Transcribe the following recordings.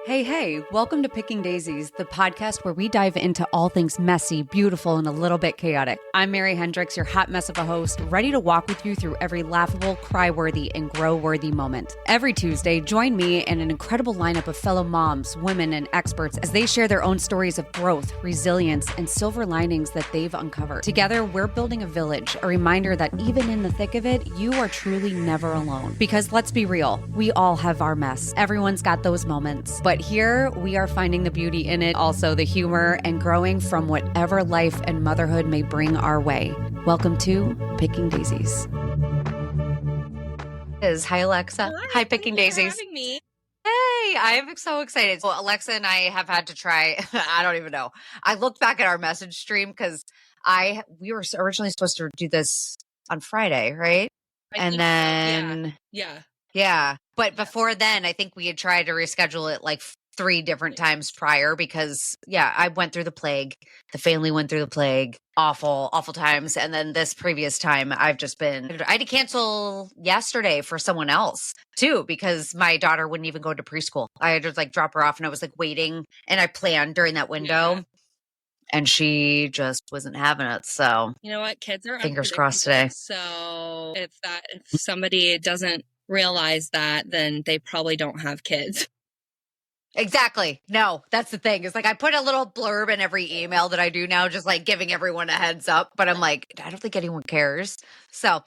Hey, welcome to Picking Daisies, the podcast where we dive into all things messy, beautiful, and a little bit chaotic. I'm Mary Hendricks, your hot mess of a host, ready to walk with you through every laughable, cry-worthy, and grow-worthy moment. Every Tuesday, join me and an incredible lineup of fellow moms, women, and experts as they share their own stories of growth, resilience, and silver linings that they've uncovered. Together, we're building a village, a reminder that even in the thick of it, you are truly never alone. Because let's be real, we all have our mess. Everyone's got those moments. But here, we are finding the beauty in it, also the humor, and growing from whatever life and motherhood may bring our way. Welcome to Picking Daisies. Hi, Alexa. Hi, Picking Daisies. Having me. Hey, I'm so excited. Well, Alexa and I have had to try, I don't even know. I looked back at our message stream because we were originally supposed to do this on Friday, right? Yeah. But before then, I think we had tried to reschedule it like 3 different times prior because, I went through the plague. The family went through the plague. Awful times. And then this previous time, I had to cancel yesterday for someone else too, because my daughter wouldn't even go to preschool. I had to drop her off and I was like waiting, and I planned during that window. And she just wasn't having it. So you know what? Kids are fingers crossed today. So if somebody doesn't realize that, then they probably don't have kids. Exactly. No, that's the thing. It's like I put a little blurb in every email that I do now, just like giving everyone a heads up. But I'm like, I don't think anyone cares. So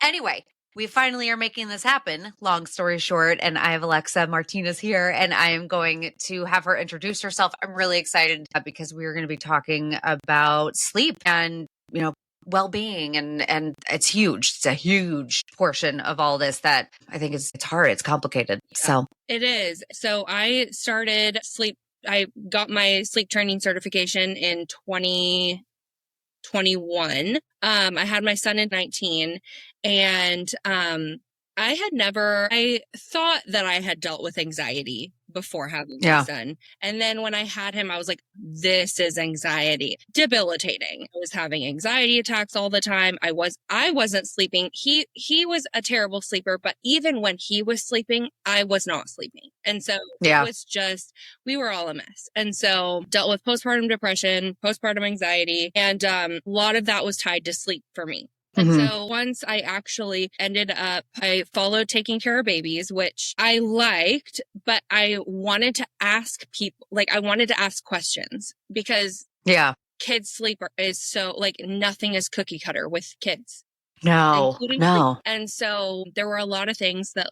anyway, we finally are making this happen. Long story short, and I have Alexa Martinez here, and I am going to have her introduce herself. I'm really excited because we are going to be talking about sleep and, well-being, and it's huge. It's a huge portion of all this that I think it's hard. It's complicated. Yeah, so it is. So I got my sleep training certification in 2021. I had my son in 19, and I thought that I had dealt with anxiety before having my son. And then when I had him, I was like, this is anxiety. Debilitating. I was having anxiety attacks all the time. I wasn't sleeping. He was a terrible sleeper, but even when he was sleeping, I was not sleeping. And so it was just, we were all a mess. And so dealt with postpartum depression, postpartum anxiety, and a lot of that was tied to sleep for me. And so once I actually I followed taking care of babies, which I liked, but I wanted to ask people, I wanted to ask questions because kids sleep is so nothing is cookie cutter with kids. No. Sleep. And so there were a lot of things that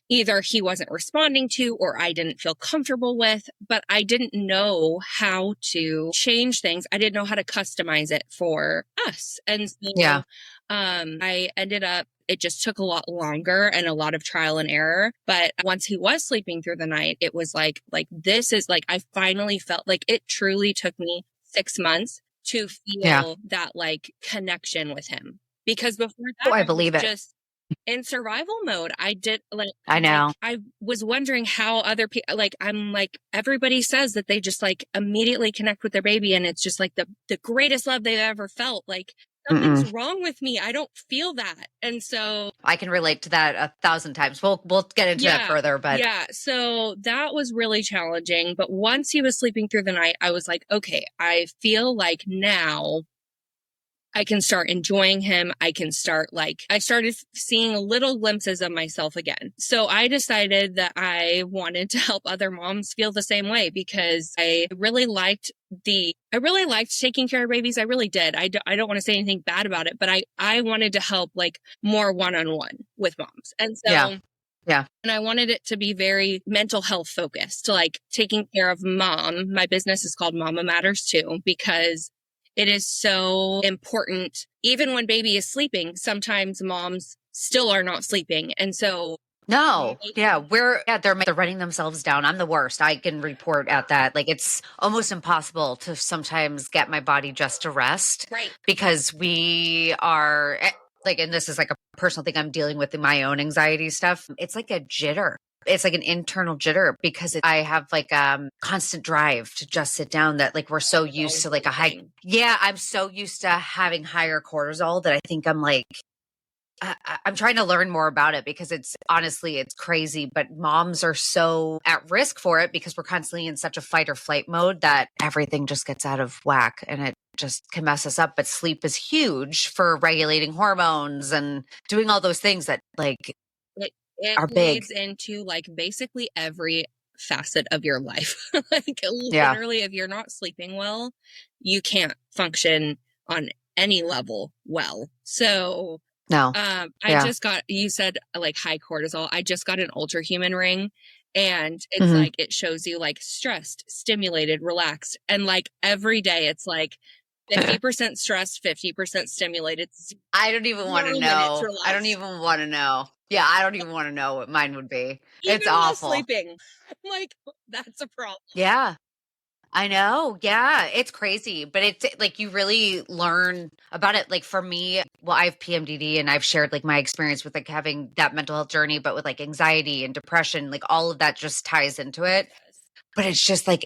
either he wasn't responding to or I didn't feel comfortable with, but I didn't know how to change things. I didn't know how to customize it for us. And so I ended up, it just took a lot longer and a lot of trial and error. But once he was sleeping through the night, it was this is I finally felt it truly took me 6 months to feel that connection with him. Because before that, I believe it. Just in survival mode. I did I know. I was wondering how other people everybody says that they just immediately connect with their baby, and it's just the greatest love they've ever felt. Something's wrong with me. I don't feel that. And so I can relate to that 1,000 times. We'll get into that further, but so that was really challenging. But once he was sleeping through the night, I was like, okay, I feel like now I can start enjoying him. I can start I started seeing little glimpses of myself again. So I decided that I wanted to help other moms feel the same way because I really liked taking care of babies. I really did. I don't want to say anything bad about it, but I wanted to help more one-on-one with moms. And so and I wanted it to be very mental health focused, taking care of mom. My business is called Mama Matters Too, because it is so important. Even when baby is sleeping, sometimes moms still are not sleeping. And so they're running themselves down. I'm the worst. I can report at that. It's almost impossible to sometimes get my body just to rest. Right. Because we are and this is a personal thing I'm dealing with in my own anxiety stuff. It's like a jitter. It's like an internal jitter because I have constant drive to just sit down that we're so used to a high. Yeah, I'm so used to having higher cortisol that I think I'm I'm trying to learn more about it because it's crazy, but moms are so at risk for it because we're constantly in such a fight or flight mode that everything just gets out of whack and it just can mess us up. But sleep is huge for regulating hormones and doing all those things that like it are big. leads into like basically every facet of your life. Like Yeah. literally, if you're not sleeping well, you can't function on any level well. So No. I Yeah. just got, you said like high cortisol. I just got an ultra human ring and it's Mhm. like, it shows you like stressed, stimulated, relaxed. And like every day it's like 50% stressed, 50% stimulated. I don't even want to 0 minutes know. I don't relaxed. even want to know. Yeah, I don't even want to know what mine would be. It's Even while awful. sleeping. I'm like, that's a problem. Yeah. I know. Yeah, it's crazy, but it's like you really learn about it. Like for me, well, I have PMDD and I've shared like my experience with like having that mental health journey, but with like anxiety and depression, like all of that just ties into it. But it's just like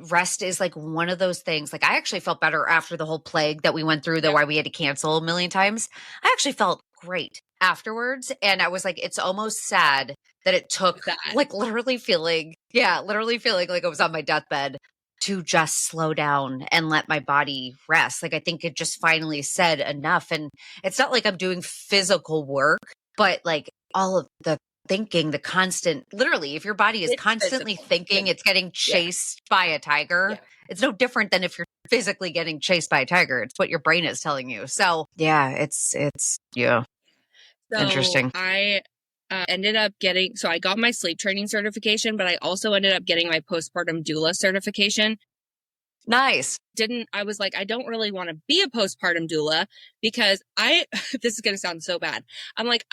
rest is like one of those things. Like I actually felt better after the whole plague that we went through, that why we had to cancel a million times. I actually felt great afterwards. And I was like, it's almost sad that it took like literally feeling like I was on my deathbed to just slow down and let my body rest. Like I think it just finally said enough. And it's not like I'm doing physical work, but like all of the thinking, the constant, literally, if your body is constantly thinking it's getting chased by a tiger, it's no different than if you're physically getting chased by a tiger. It's what your brain is telling you. So yeah, it's yeah. So Interesting. I ended up getting, so I got my sleep training certification, but I also ended up getting my postpartum doula certification. Nice. I was like, I don't really want to be a postpartum doula because this is going to sound so bad. I'm like,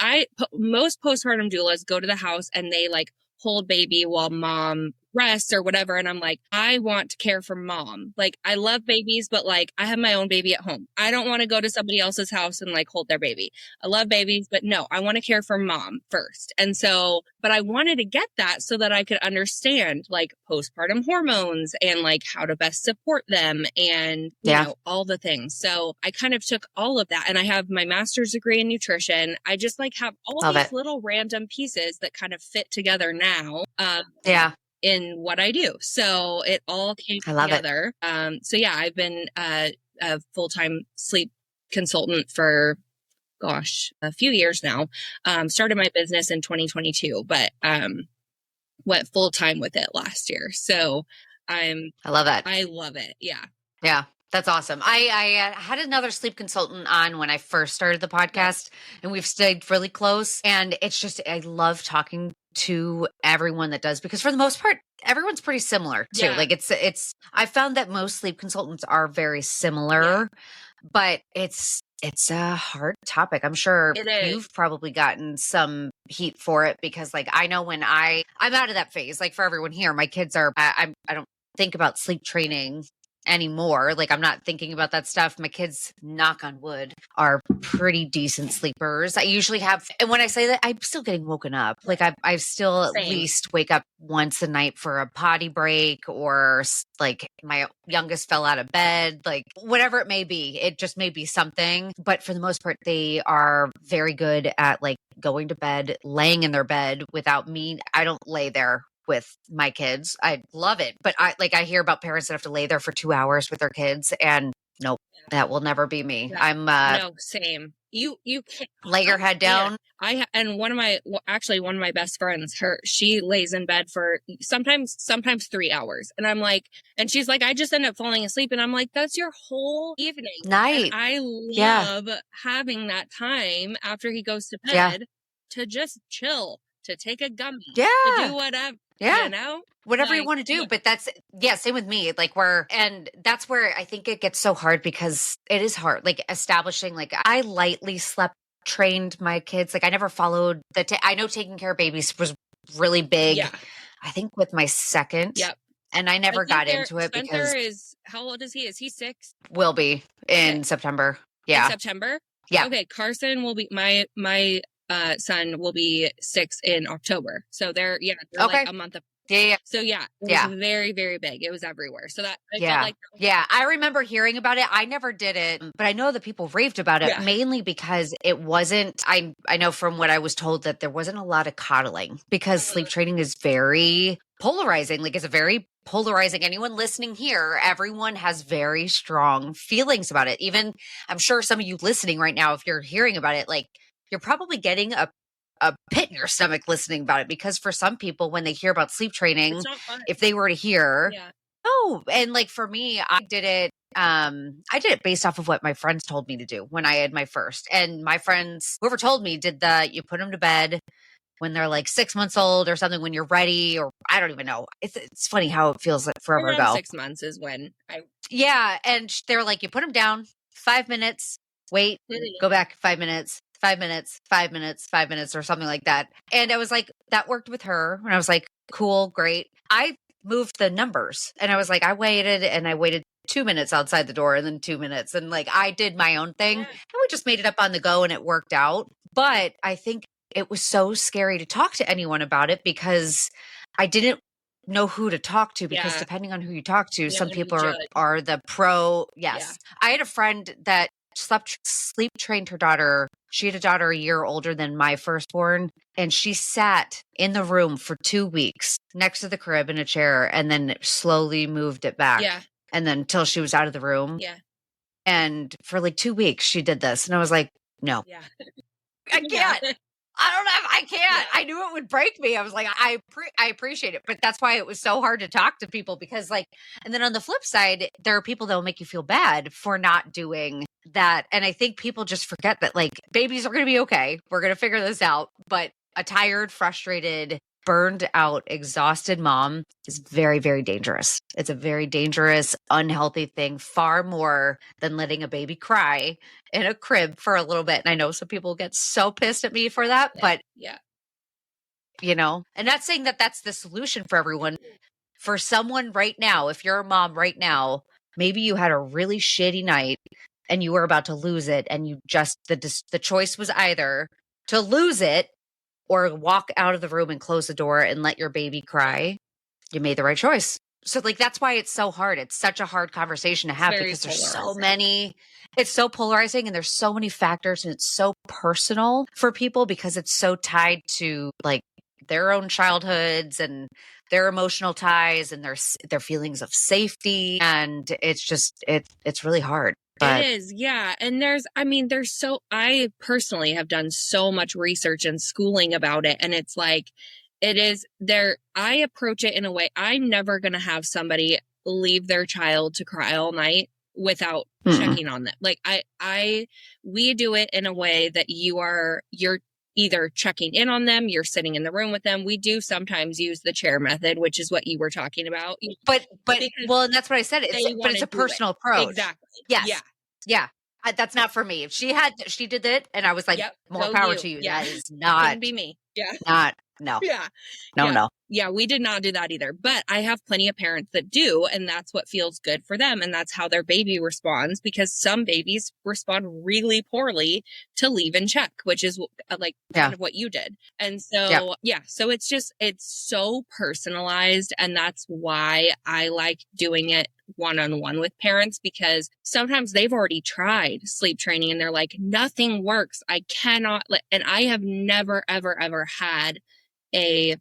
most postpartum doulas go to the house and they like hold baby while mom rests or whatever. And I'm like, I want to care for mom. Like, I love babies, but like, I have my own baby at home. I don't want to go to somebody else's house and like hold their baby. I love babies, but no, I want to care for mom first. And so, but I wanted to get that so that I could understand like postpartum hormones and like how to best support them and, you know, all the things. So I kind of took all of that and I have my master's degree in nutrition. I just like have all these little random pieces that kind of fit together now. In what I do. So it all came together. So yeah, I've been a full-time sleep consultant for a few years now. Started my business in 2022, but went full-time with it last year. So I love that. I love it. Yeah. Yeah. That's awesome. I had another sleep consultant on when I first started the podcast and we've stayed really close. And it's just, I love talking to everyone that does, because for the most part, everyone's pretty similar too. Like I found that most sleep consultants are very similar, but it's a hard topic. I'm sure you've probably gotten some heat for it because like, I know when I'm out of that phase, like for everyone here, my kids are, I don't think about sleep training anymore. Like I'm not thinking about that stuff. My kids, knock on wood, are pretty decent sleepers. I usually have, and when I say that, I'm still getting woken up. Like I still at least wake up once a night for a potty break, or like my youngest fell out of bed, like whatever it may be. It just may be something. But for the most part, they are very good at like going to bed, laying in their bed without me. I don't lay there with my kids. I love it. But I hear about parents that have to lay there for 2 hours with their kids, and nope, that will never be me. I'm no, same. You can't lay your head down. And one of my best friends, she lays in bed for sometimes 3 hours. And I'm like, and she's like, I just end up falling asleep. And I'm like, that's your whole evening. Night. And I love having that time after he goes to bed to just chill, to take a gummy, to do whatever. Yeah. You know? Whatever you want to do. But that's, same with me. Like and that's where I think it gets so hard, because it is hard. Like establishing, like I lightly trained my kids. Like I never followed I know taking care of babies was really big. Yeah. I think with my second. Yep. And I never got into it because how old is he? Is he 6? Will be in September. Yeah. In September? Yeah. Okay. Carson will be my son will be 6 in October. So they're like a month Yeah. So yeah, it was very, very big. It was everywhere. So that I felt like I remember hearing about it. I never did it, but I know that people raved about it mainly because it wasn't, I know from what I was told that there wasn't a lot of coddling because sleep training is very polarizing. Like it's a very polarizing. Anyone listening here, everyone has very strong feelings about it. Even I'm sure some of you listening right now, if you're hearing about it, like you're probably getting a pit in your stomach listening about it because for some people when they hear about sleep training, if they were to hear and like for me I did it based off of what my friends told me to do when I had my first, and my friends, whoever told me, did you put them to bed when they're like 6 months old or something, when you're ready, or I don't even know. It's funny how it feels like forever ago. 6 months is when and they're like, you put them down 5 minutes, wait, go back 5 minutes, 5 minutes, 5 minutes, 5 minutes, or something like that. And I was like, that worked with her. And I was like, cool, great. I moved the numbers and I was like, I waited 2 minutes outside the door and then 2 minutes. And like, I did my own thing and we just made it up on the go and it worked out. But I think it was so scary to talk to anyone about it because I didn't know who to talk to, because depending on who you talk to, some people are the pro. I had a friend that sleep trained her daughter. She had a daughter a year older than my firstborn, and she sat in the room for 2 weeks next to the crib in a chair and then slowly moved it back. And then till she was out of the room. And for like 2 weeks she did this. And I was like, no, I can't. I don't know. I can't. I knew it would break me. I was like, I appreciate it. But that's why it was so hard to talk to people, because like, and then on the flip side, there are people that will make you feel bad for not doing that. And I think people just forget that like babies are going to be okay. We're going to figure this out. But a tired, frustrated, burned out, exhausted mom is very, very dangerous. It's a very dangerous, unhealthy thing, far more than letting a baby cry in a crib for a little bit. And I know some people get so pissed at me for that, but you know, and not saying that that's the solution for everyone. For someone right now, if you're a mom right now, maybe you had a really shitty night and you were about to lose it, and you just the choice was either to lose it or walk out of the room and close the door and let your baby cry. You made the right choice. So like, that's why it's so hard. It's such a hard conversation to have because there's so many, it's so polarizing and there's so many factors, and it's so personal for people because it's so tied to like their own childhoods and their emotional ties and their feelings of safety. And it's just, it's really hard. But it is, yeah. And I personally have done so much research and schooling about it. And it's like, I approach it in a way, I'm never going to have somebody leave their child to cry all night without checking on them. Like we do it in a way that you're either checking in on them, you're sitting in the room with them. We do sometimes use the chair method, which is what you were talking about. But well, and that's what I said. It's a personal approach. Exactly. Yes. Yeah. That's not for me. If she did it and I was like, more power to you. Yeah. That is not. Couldn't be me. No. Yeah. No. Yeah, we did not do that either. But I have plenty of parents that do, and that's what feels good for them. And that's how their baby responds, because some babies respond really poorly to leave and check, which is like kind of what you did. And so, so it's so personalized. And that's why I like doing it one-on-one with parents, because sometimes they've already tried sleep training and they're like, nothing works. I cannot and I have never, ever, ever had a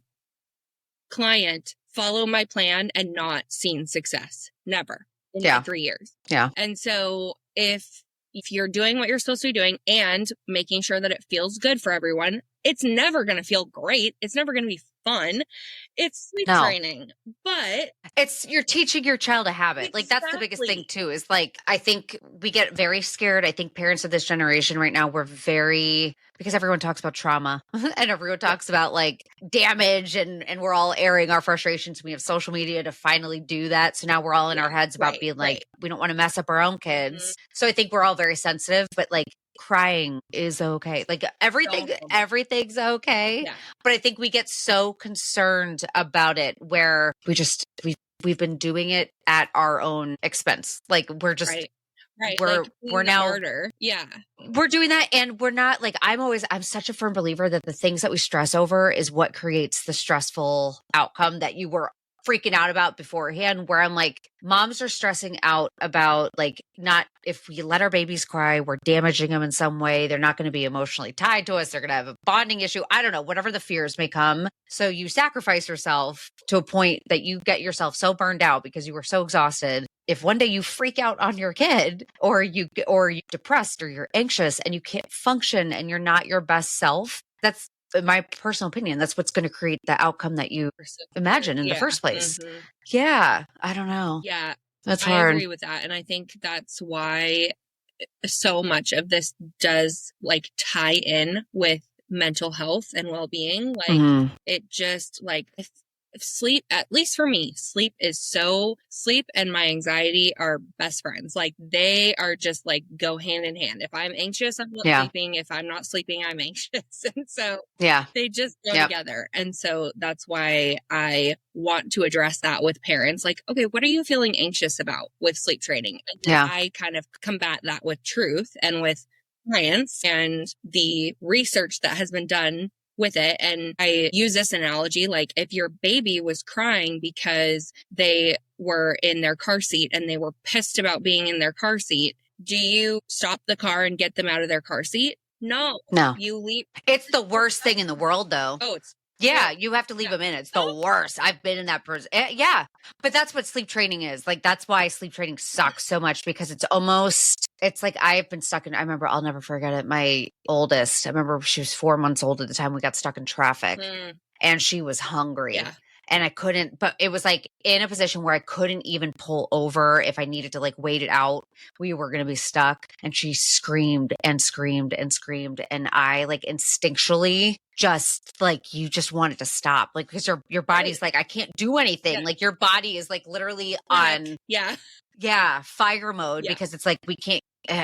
client follow my plan and not seen success. Never in my 3 years. Yeah. And so if you're doing what you're supposed to be doing and making sure that it feels good for everyone, it's never going to feel great. It's never going to be fun. It's sleep training, but you're teaching your child a habit. Exactly. Like that's the biggest thing too, is like, I think we get very scared. I think parents of this generation right now, because everyone talks about trauma and everyone talks about like damage and we're all airing our frustrations. We have social media to finally do that. So now we're all in our heads about being like, we don't want to mess up our own kids. So I think we're all very sensitive, but like, crying is okay. Like everything's okay. Yeah. But I think we get so concerned about it where we've been doing it at our own expense. Like we're just Right. we're Like we're being the now martyr. Yeah. we're doing that, and we're not like, I'm such a firm believer that the things that we stress over is what creates the stressful outcome that you were freaking out about beforehand, where I'm like, moms are stressing out about like, not if we let our babies cry, we're damaging them in some way. They're not going to be emotionally tied to us. They're going to have a bonding issue. I don't know, whatever the fears may come. So you sacrifice yourself to a point that you get yourself so burned out because you were so exhausted. If one day you freak out on your kid, or you're depressed or you're anxious and you can't function and you're not your best self, that's, in my personal opinion, that's what's going to create the outcome that you imagine in the Yeah. first place. Yeah. I don't know. Yeah. That's I hard. agree with that. And I think that's why so much of this does like tie in with mental health and well-being. Like it just like if sleep, at least for me, sleep and my anxiety are best friends. Like they are just like go hand in hand. If I'm anxious, I'm not sleeping. If I'm not sleeping, I'm anxious. And so they just go together. And so that's why I want to address that with parents. Like, okay, what are you feeling anxious about with sleep training? And then I kind of combat that with truth and with science and the research that has been done with it. And I use this analogy, like if your baby was crying because they were in their car seat and they were pissed about being in their car seat, do you stop the car and get them out of their car seat? No. You leave. It's the worst thing in the world, though. Oh, it's you have to leave them in. It's the worst. I've been in that person. Yeah. But that's what sleep training is. Like, that's why sleep training sucks so much, because it's like I've been stuck in, I remember, I'll never forget it. My oldest, I remember she was 4 months old at the time we got stuck in traffic and she was hungry. Yeah. And I couldn't, but it was like in a position where I couldn't even pull over if I needed to like wait it out. We were going to be stuck. And she screamed and screamed and screamed. And I like instinctually just like, you just wanted to stop. Like, because your body's like, I can't do anything. Yeah. Like your body is like literally on fire mode because it's like, we can't,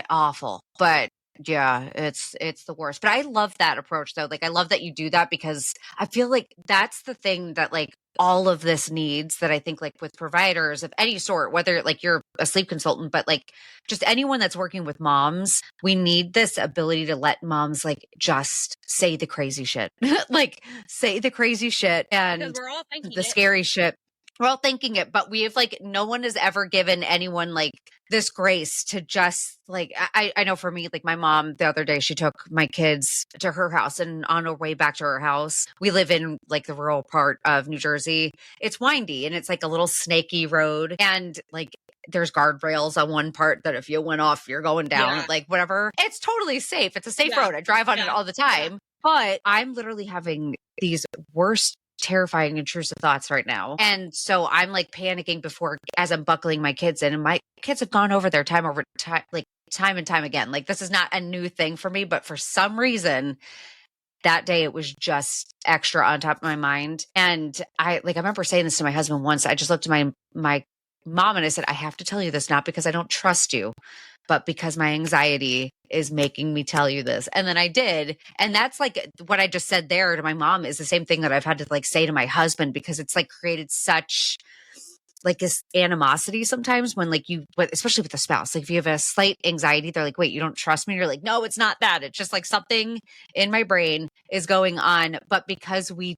awful. But yeah, it's the worst. But I love that approach though. Like I love that you do that, because I feel like that's the thing that like all of this needs, that I think like with providers of any sort, whether like you're a sleep consultant, but like just anyone that's working with moms, we need this ability to let moms like just say the crazy shit, like say the crazy shit and we're all thinking the scary shit. We're all thinking it, but we have like, no one has ever given anyone like this grace to just like, I know for me, like my mom the other day, she took my kids to her house, and on her way back to her house, we live in like the rural part of New Jersey. It's windy and it's like a little snaky road, and like there's guardrails on one part that if you went off, you're going down, like whatever. It's totally safe. It's a safe road. I drive on it all the time, but I'm literally having these worst terrifying intrusive thoughts right now. And so I'm like panicking before, as I'm buckling my kids in, and my kids have gone over their time like time and time again. Like this is not a new thing for me, but for some reason that day it was just extra on top of my mind. And I remember saying this to my husband once. I just looked at my mom and I said, I have to tell you this, not because I don't trust you, but because my anxiety is making me tell you this. And then I did. And that's like what I just said there to my mom is the same thing that I've had to like say to my husband, because it's like created such like this animosity sometimes when like especially with a spouse, like if you have a slight anxiety, they're like, wait, you don't trust me? You're like, no, it's not that. It's just like something in my brain is going on. But because we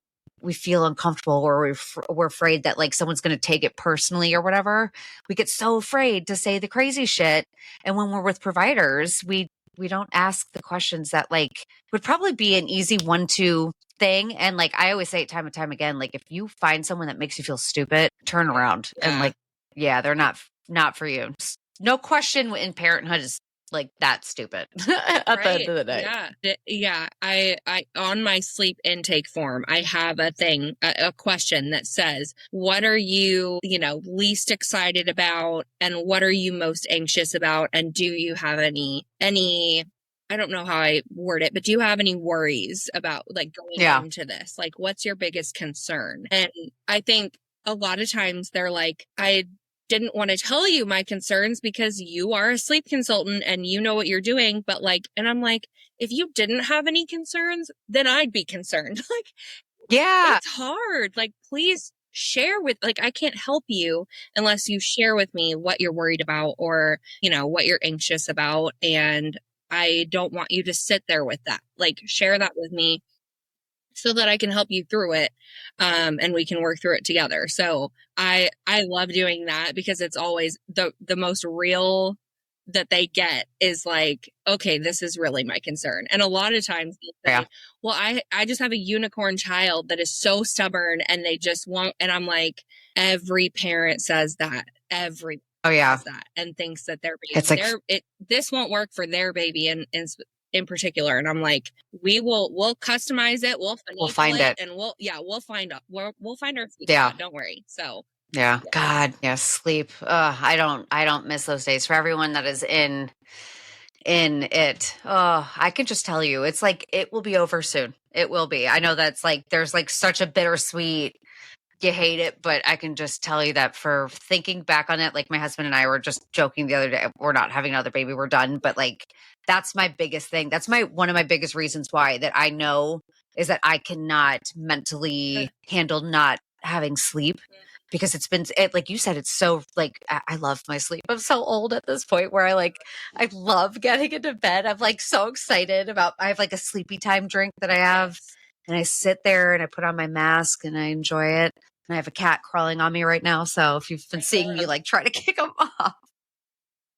feel uncomfortable, or we're afraid that like someone's going to take it personally or whatever, we get so afraid to say the crazy shit. And when we're with providers, we don't ask the questions that like would probably be an easy 1-2 thing. And like I always say it time and time again, like if you find someone that makes you feel stupid, turn around and like, they're not for you. No question in parenthood is like that stupid at the end of the day. Yeah. I on my sleep intake form, I have a question that says, what are you, least excited about, and what are you most anxious about? And do you have any, I don't know how I word it, but do you have any worries about like going into this? Like, what's your biggest concern? And I think a lot of times they're like, I didn't want to tell you my concerns because you are a sleep consultant and you know what you're doing. But like, and I'm like, if you didn't have any concerns, then I'd be concerned. Like, it's hard. Like, please share with, like, I can't help you unless you share with me what you're worried about or, you know, what you're anxious about. And I don't want you to sit there with that. Like, share that with me so that I can help you through it. And we can work through it together. So I love doing that because it's always the most real that they get is like, okay, this is really my concern. And a lot of times they say, well, I just have a unicorn child that is so stubborn and they just won't. And I'm like, every parent says that. Every says that and thinks that their baby, it's like, this won't work for their baby in particular. And I'm like, we'll customize it. We'll find it. And we'll find our sweet spot. Don't worry. So yeah. God, yeah. Sleep. I don't miss those days. For everyone that is in it. Oh, I can just tell you, it's like, it will be over soon. It will be. I know that's like, there's like such a bittersweet, you hate it, but I can just tell you that for thinking back on it, like my husband and I were just joking the other day, we're not having another baby, we're done. But like, that's my biggest thing. That's one of my biggest reasons why that I know is that I cannot mentally handle not having sleep because it's been, like you said, it's so like, I love my sleep. I'm so old at this point where I love getting into bed. I'm like so excited I have like a sleepy time drink that I have. And I sit there and I put on my mask and I enjoy it. And I have a cat crawling on me right now. So if you've been seeing me like try to kick him off.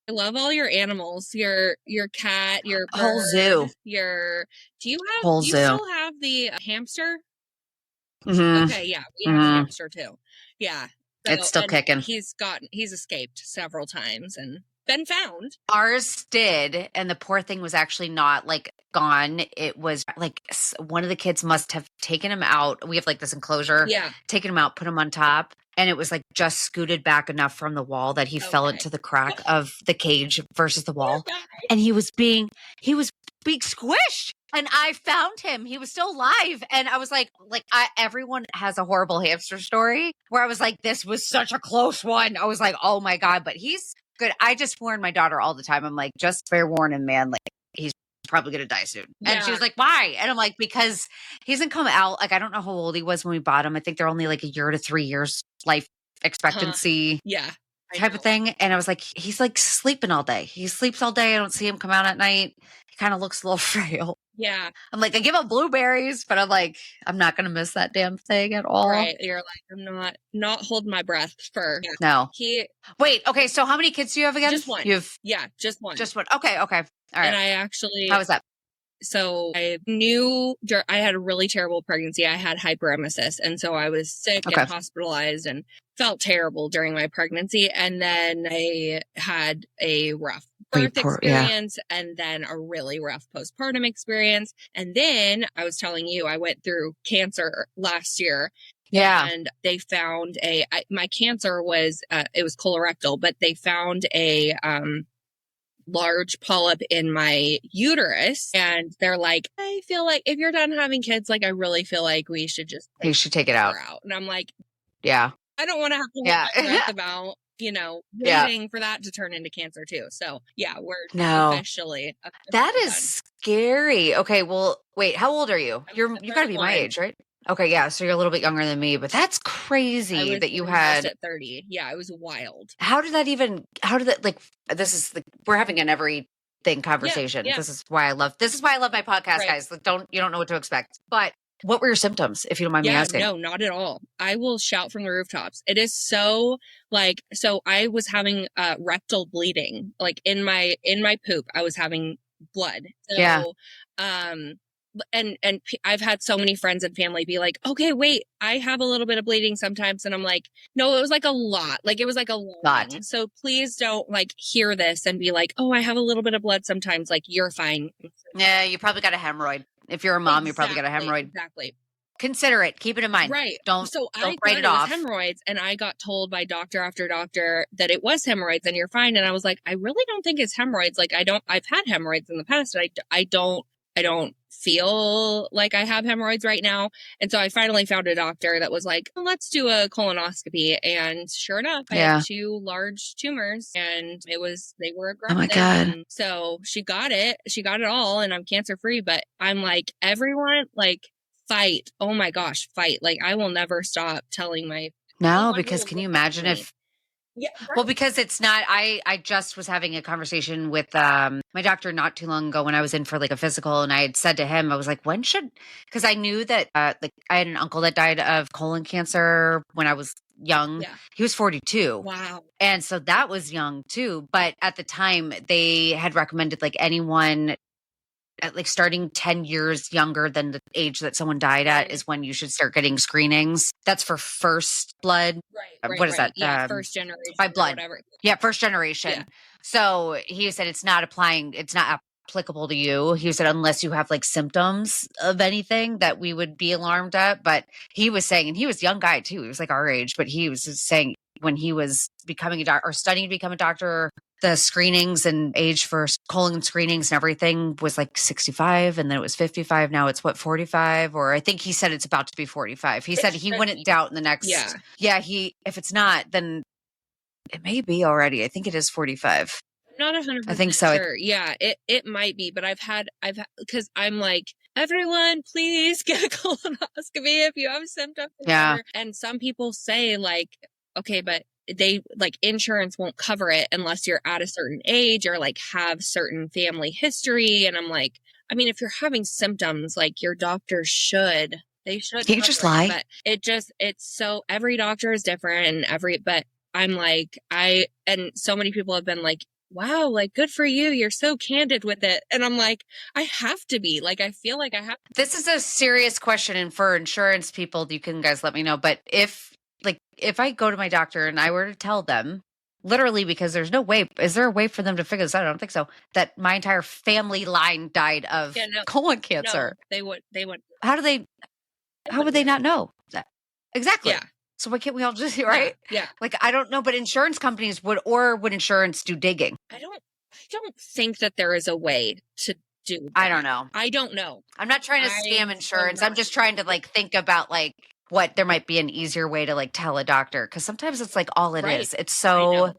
I love all your animals, your cat, your bird, whole zoo. do you still have the hamster? Mm-hmm. Okay. Yeah. We have a hamster too. Yeah. So, it's still kicking. He's escaped several times and been found. Ours did. And the poor thing was actually not like gone. It was like one of the kids must have taken him out. We have like this enclosure. Yeah. Taken him out, put him on top. And it was like just scooted back enough from the wall that he fell into the crack of the cage versus the wall. And he was being squished. And I found him. He was still alive. And I was like, everyone has a horrible hamster story where I was like, this was such a close one. I was like, oh my God, but he's good. I just warn my daughter all the time. I'm like, just fair warning, man. Like, he's probably going to die soon. Yeah. And she was like, why? And I'm like, because he hasn't come out. Like, I don't know how old he was when we bought him. I think they're only like 1 year to 3 years life expectancy. Yeah. Type of thing. And I was like, he's like sleeping all day. He sleeps all day. I don't see him come out at night. He kind of looks a little frail. Yeah. I'm like, I give him blueberries, but I'm like, I'm not going to miss that damn thing at all. Right. You're like, I'm not holding my breath for. Yeah. No. Wait, okay. So how many kids do you have again? Just one. Just one. Just one. Okay. All right. And I actually. How was that? So I knew I had a really terrible pregnancy. I had hyperemesis. And so I was sick and hospitalized and felt terrible during my pregnancy. And then I had a rough birth experience and then a really rough postpartum experience. And then I was telling you, I went through cancer last year. Yeah. And they found my cancer was, it was colorectal, but they found a, large polyp in my uterus. And they're like, I feel like if you're done having kids, like, I really feel like we should just take it out. And I'm like, yeah, I don't want to have to hold my breath about, waiting for that to turn into cancer too. So yeah, we're officially that is scary. Okay. Well, wait, how old are you? You gotta be my age, right? Okay, yeah, so you're a little bit younger than me, but that's crazy that you had at 30. Yeah, it was wild. How did that like we're having an everything conversation. Yeah. This is why I love my podcast, guys. Like you don't know what to expect. But what were your symptoms, if you don't mind me asking? No, not at all. I will shout from the rooftops. It is so I was having rectal bleeding. Like in my poop, I was having blood. So, and I've had so many friends and family be like, okay, wait, I have a little bit of bleeding sometimes. And I'm like, no, it was like a lot. Like it was like a lot. So please don't like hear this and be like, oh, I have a little bit of blood sometimes. Like you're fine. Yeah. You probably got a hemorrhoid. If you're a mom, you probably got a hemorrhoid. Exactly. Consider it. Keep it in mind. Right. Don't write it off. Hemorrhoids, and I got told by doctor after doctor that it was hemorrhoids and you're fine. And I was like, I really don't think it's hemorrhoids. Like I've had hemorrhoids in the past. And I don't feel like I have hemorrhoids right now. And so I finally found a doctor that was like, let's do a colonoscopy. And sure enough, I had 2 large tumors and they were aggressive. Oh my God. And so she got it all and I'm cancer free. But I'm like, everyone, like, fight. Oh my gosh, fight. Like I will never stop telling my No, Someone because will can you look at imagine me. if, Yeah, well, right. because it's not, I just was having a conversation with my doctor not too long ago when I was in for like a physical, and I had said to him, I was like, when should, because I knew that like I had an uncle that died of colon cancer when I was young. Yeah. He was 42. Wow. And so that was young too. But at the time, they had recommended like anyone at like starting 10 years younger than the age that someone died at Right. is when you should start getting screenings. That's for first blood. Right. What is that? Yeah, first generation By or blood. whatever. Yeah, first Yeah. generation. So he said it's not applicable to you. He said unless you have like symptoms of anything that we would be alarmed at. But he was saying, and he was a young guy too. He was like our age, but he was just saying when he was becoming a doctor or studying to become a doctor, the screenings and age for colon screenings and everything was like 65, and then it was 55. Now it's what, 45? Or I think he said it's about to be 45. He said he wouldn't doubt in the next. Yeah. If it's not, then it may be already. I think it is 45. Not 100% I think so. sure. Yeah, it might be, but I've had, because I'm like, everyone, please get a colonoscopy if you have symptoms. Yeah. And some people say like, okay, but they like insurance won't cover it unless you're at a certain age or like have certain family history. And I'm like, I mean, if you're having symptoms, like your doctor they should. Can't you just lie? But it's so every doctor is different and but I'm like, and so many people have been like, wow, like good for you. You're so candid with it. And I'm like, I have to be like, I feel like I have. This is a serious question. And for insurance people, you can guys let me know. But if I go to my doctor and I were to tell them literally, because there's no way, is there a way for them to figure this out? I don't think so. That my entire family line died of colon cancer. No, they would. How would they not know that? Exactly. Yeah. So why can't we all just, right? Yeah. Like, I don't know, but insurance companies would insurance do digging? I don't think that there is a way to do that. I don't know. I don't know. I'm not trying to scam insurance. I'm just trying to like think about like what there might be an easier way to like tell a doctor. Cause sometimes it's like all it is. It's so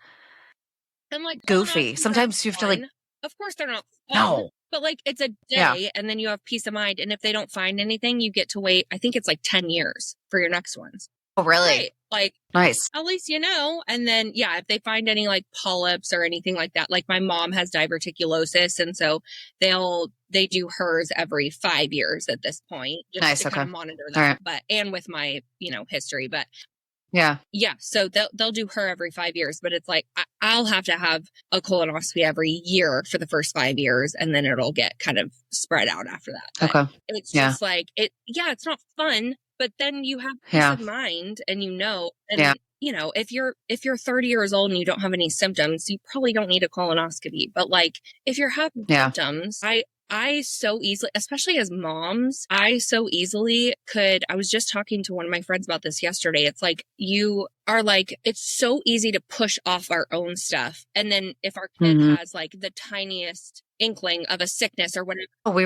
I'm like goofy. Sometimes you have to like, of course they're not fun, no. But like it's a day and then you have peace of mind. And if they don't find anything, you get to wait. I think it's like 10 years for your next ones. Oh, really? Right. Like, nice. At least you know. And then, if they find any like polyps or anything like that, like my mom has diverticulosis. And so they do hers every 5 years at this point. Just to kind of monitor that. Right. But, and with my, history, but yeah. So they'll do her every 5 years, but it's like, I'll have to have a colonoscopy every year for the first 5 years. And then it'll get kind of spread out after that. But it's just like it's not fun. But then you have peace of mind and and if you're 30 years old and you don't have any symptoms, you probably don't need a colonoscopy. But like if you're having symptoms, I so easily, especially as moms, I so easily I was just talking to one of my friends about this yesterday. It's like it's so easy to push off our own stuff. And then if our kid has like the tiniest inkling of a sickness or whatever, we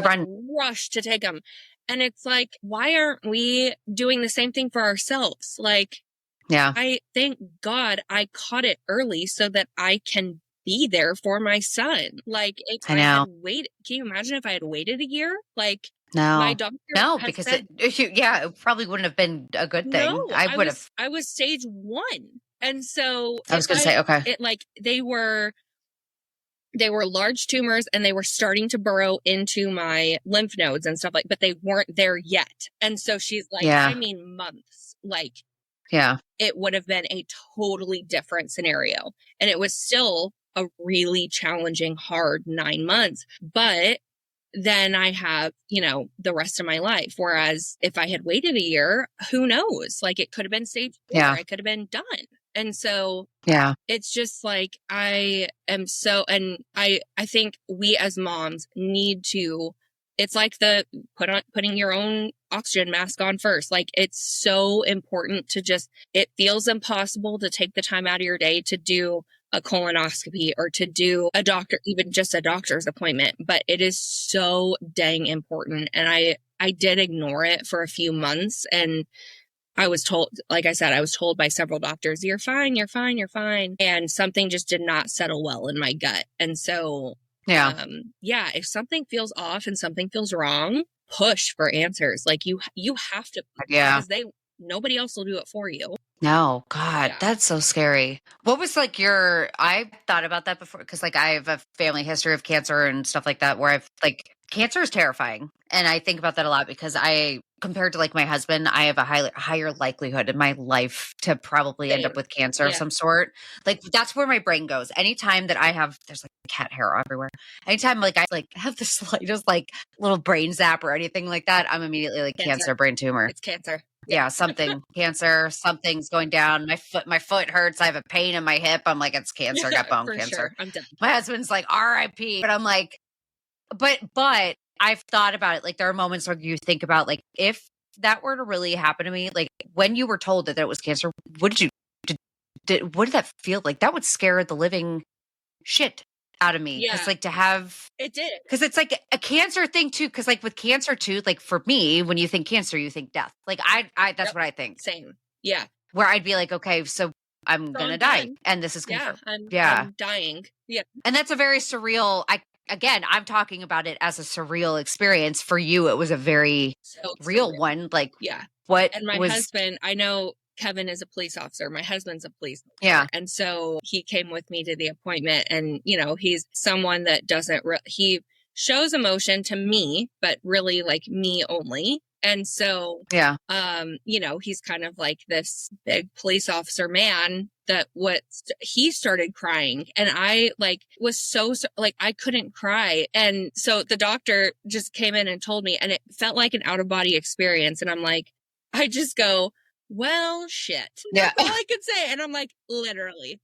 rush to take them. And it's like, why aren't we doing the same thing for ourselves? Like, I thank God I caught it early so that I can be there for my son. Like, if I had waited, can you imagine if I had waited a year? Like, my doctor because it probably wouldn't have been a good thing. No, I was stage 1. And so I was going to say, it like they were large tumors and they were starting to burrow into my lymph nodes and stuff but they weren't there yet. And so she's like, I mean, months, like, it would have been a totally different scenario. And it was still a really challenging, hard 9 months. But then I have, the rest of my life. Whereas if I had waited a year, who knows? Like it could have been stage 4. I could have been done. And so, it's just like, I am so, and I think we as moms need to, it's like putting your own oxygen mask on first. Like it's so important to it feels impossible to take the time out of your day to do a colonoscopy or to do even just a doctor's appointment, but it is so dang important. And I did ignore it for a few months, and I was told, like I said, I was told by several doctors, you're fine, you're fine, you're fine. And something just did not settle well in my gut. And so, if something feels off and something feels wrong, push for answers. Like you have to, because nobody else will do it for you. No, God, Yeah. that's so scary. What was like I thought about that before because like I have a family history of cancer and stuff like that where I've like cancer is terrifying. And I think about that a lot because compared to like my husband, I have a higher likelihood in my life to probably end up Same. with cancer of Yeah. some sort. Like that's where my brain goes. Anytime that there's like cat hair everywhere. Anytime like I like have the slightest like little brain zap or anything like that, I'm immediately like cancer brain tumor. It's cancer. Yeah, cancer, something's going down. My foot hurts. I have a pain in my hip. I'm like, it's cancer. I got bone For cancer. sure. I'm done. My husband's like, RIP. But I'm like, but I've thought about it. Like there are moments where you think about like, if that were to really happen to me, like when you were told that it was cancer, what what did that feel like? That would scare the living shit out of me. Cause Yeah. like to have, It did. because it's like a cancer thing too. Because like with cancer too, like for me, when you think cancer, you think death. Like that's what I think. Same. Yeah. Where I'd be like, okay, so I'm So gonna I'm die, done. and this is Yeah. confirmed. I'm dying. Yeah. And that's a very surreal. I'm talking about it as a surreal experience. For you, it was a very So real surreal. one. Like, Yeah. what And my was? husband, I know Kevin is a police officer. My husband's a police officer. Yeah. And so he came with me to the appointment, and, you know, he's someone that doesn't, he shows emotion to me, but really like me only. And so, Yeah. you know, he's kind of like this big police officer man that he started crying, and I like was so like, I couldn't cry. And so the doctor just came in and told me, and it felt like an out of body experience. And I'm like, I just go, well, shit. Yeah. That's all I could say. And I'm like, literally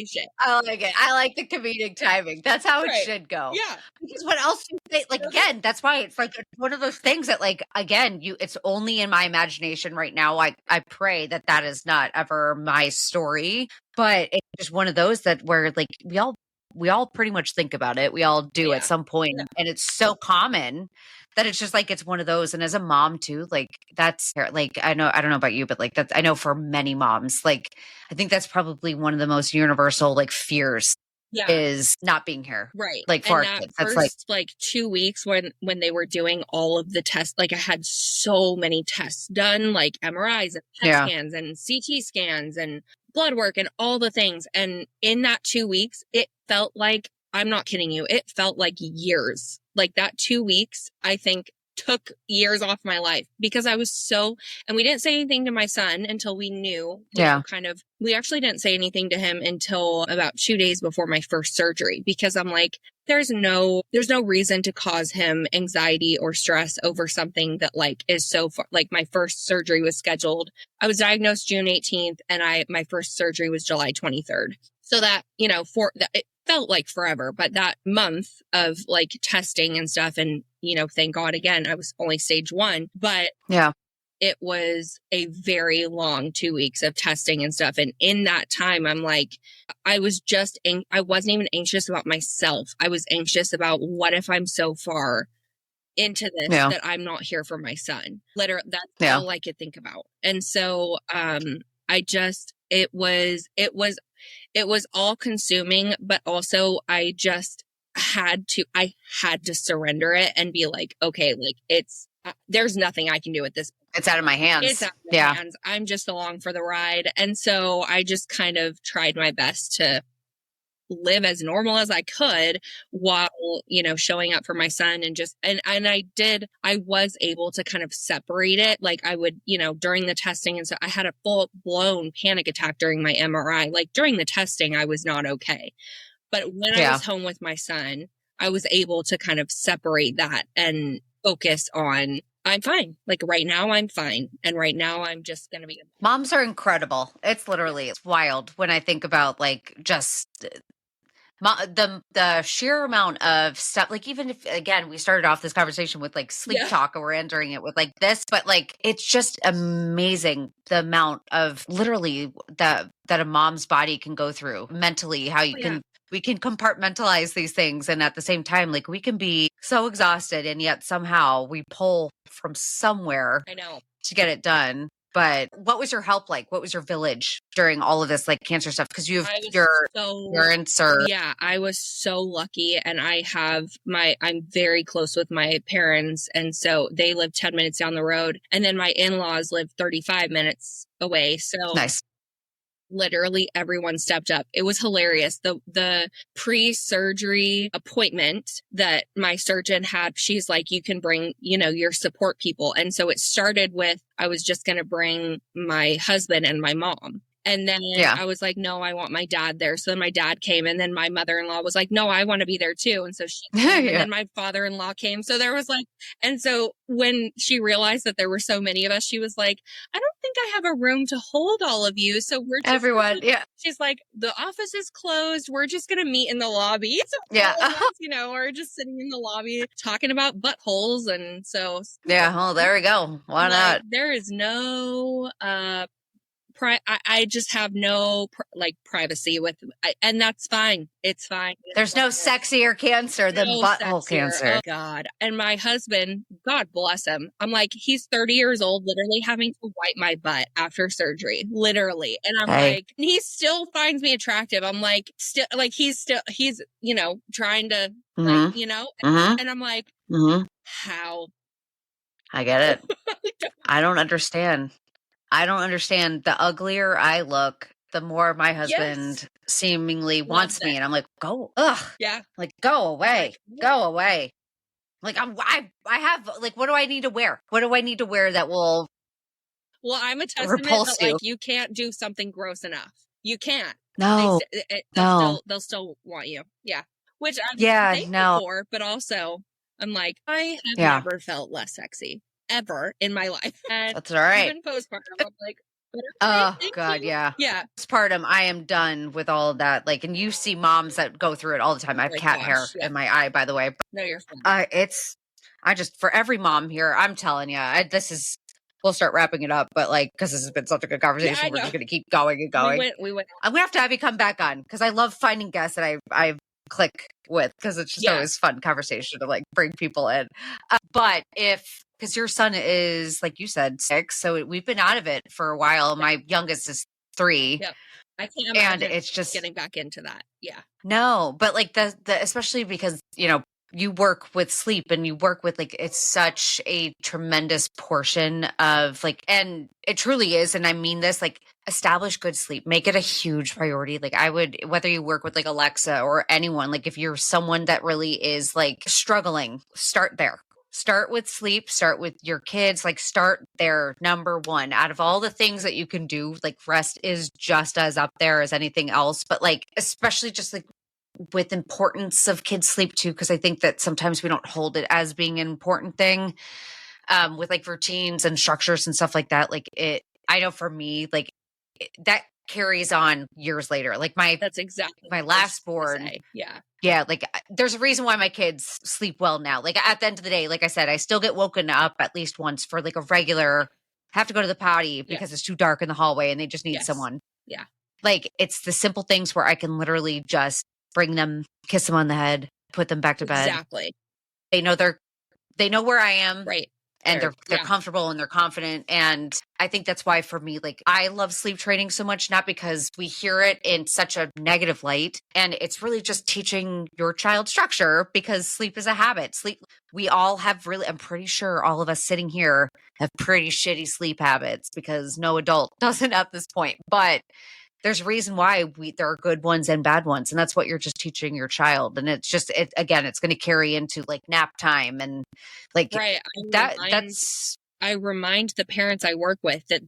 shit. I like it. I like the comedic timing. That's how it should go. Yeah. Because what else do you say? Like, again, that's why it's like it's one of those things that, like, again, it's only in my imagination right now. I pray that is not ever my story, but it's just one of those that where like we all pretty much think about it. We all do at some point, and it's so common that it's just like it's one of those. And as a mom too, like that's like I don't know about you, but like that's I know for many moms, like I think that's probably one of the most universal like fears is not being here. Right. Like for and our that kids. That's first like 2 weeks when they were doing all of the tests, like I had so many tests done, like MRIs and PET scans and CT scans and blood work and all the things. And in that 2 weeks, it felt like, I'm not kidding you, it felt like years. Like that 2 weeks, I think, took years off my life because I was and we didn't say anything to my son until we knew, you know, kind of, we actually didn't say anything to him until about 2 days before my first surgery, because I'm like, there's no reason to cause him anxiety or stress over something that like is so far. Like my first surgery was scheduled. I was diagnosed June 18th and my first surgery was July 23rd. So that, you know, it felt like forever, but that month of like testing and stuff, and, you know, thank God again, I was only stage 1, but it was a very long 2 weeks of testing and stuff. And in that time, I'm like, I wasn't even anxious about myself. I was anxious about what if I'm so far into this that I'm not here for my son. Literally, that's all I could think about. And so, it was all consuming, but also I had to surrender it and be like, okay, like there's nothing I can do at this point. It's out of my hands. It's out of my hands. I'm just along for the ride. And so I just kind of tried my best to live as normal as I could while, you know, showing up for my son and I was able to kind of separate it. Like I would, you know, during the testing and so I had a full blown panic attack during my MRI. Like during the testing, I was not okay. But when I was home with my son, I was able to kind of separate that and focus on, I'm fine. Like right now I'm fine. And right now I'm just going to be. Moms are incredible. It's wild when I think about like just the sheer amount of stuff, like even if again we started off this conversation with like sleep talk and we're entering it with like this, but like it's just amazing the amount of literally that a mom's body can go through mentally, how we can compartmentalize these things, and at the same time like we can be so exhausted and yet somehow we pull from somewhere to get it done. But what was your help like? What was your village during all of this, like cancer stuff? Because you have your parents or. Yeah, I was so lucky. And I'm very close with my parents. And so they live 10 minutes down the road. And then my in-laws live 35 minutes away. So nice. literally everyone stepped up. It was hilarious. The pre-surgery appointment that my surgeon had, she's like, you can bring, your support people. And so it started with, I was just going to bring my husband and my mom. And then I was like, no, I want my dad there. So then my dad came, and then my mother-in-law was like, no, I want to be there too. And so she came, and then my father-in-law came. So there was like, and so when she realized that there were so many of us, she was like, I don't think I have a room to hold all of you. So we're just everyone. She's like, the office is closed. We're just going to meet in the lobby. So we're just sitting in the lobby talking about buttholes. And so. Yeah. Oh, there we go. Why not? There is no, I just have no privacy with, and that's fine. It's fine. There's no sexier cancer than butthole cancer. Oh God. And my husband, God bless him. I'm like, he's 30 years old, literally having to wipe my butt after surgery, literally. And I'm like, he still finds me attractive. I'm like, he's trying to, and I'm like, how? I get it. I don't understand. The uglier I look, the more my husband seemingly wants me. And I'm like, go away. Go away. Like, I have, like, what do I need to wear? What do I need to wear that will I'm a testament that, like, you can't do something gross enough. You can't. No. They'll still want you. Yeah. Which I'm thankful for, but also I'm like, I have never felt less sexy ever in my life. And that's all right. Even postpartum, I'm like, oh God, yeah. Postpartum, I am done with all of that. Like, and you see moms that go through it all the time. I have cat hair in my eye, by the way. No, you're fine. For every mom here, I'm telling you, we'll start wrapping it up, but like, because this has been such a good conversation, we're just going to keep going and going. We went. I'm going to have you come back on, because I love finding guests that I click with, because it's just always fun conversation to like bring people in. But because your son is, like you said, 6, so we've been out of it for a while. Yeah. My youngest is 3. Yep. I can't imagine and it's just getting back into that. Yeah. No, but like the especially because, you work with sleep, and you work with, like, it's such a tremendous portion of, like, and it truly is. And I mean this, like, establish good sleep, make it a huge priority. Like, I would, whether you work with like Alexa or anyone, like if you're someone that really is like struggling, start there. Start with sleep, start with your kids, like start there. Number 1 out of all the things that you can do, like rest is just as up there as anything else. But like, especially just like with importance of kids' sleep too, because I think that sometimes we don't hold it as being an important thing, with like routines and structures and stuff like that. Like I know for me, like that carries on years later. Like that's exactly my last born. Yeah. Like there's a reason why my kids sleep well now. Like at the end of the day, like I said, I still get woken up at least once for like a regular, have to go to the potty because it's too dark in the hallway and they just need someone. Yeah. Like it's the simple things where I can literally just bring them, kiss them on the head, put them back to bed. Exactly. They know where I am. Right. And they're comfortable and they're confident. And I think that's why for me, like I love sleep training so much, not because we hear it in such a negative light. And it's really just teaching your child structure, because sleep is a habit. We all have I'm pretty sure all of us sitting here have pretty shitty sleep habits, because no adult doesn't at this point. But there's a reason why there are good ones and bad ones. And that's what you're just teaching your child. And it's just, again, it's going to carry into like nap time and like I remind the parents I work with that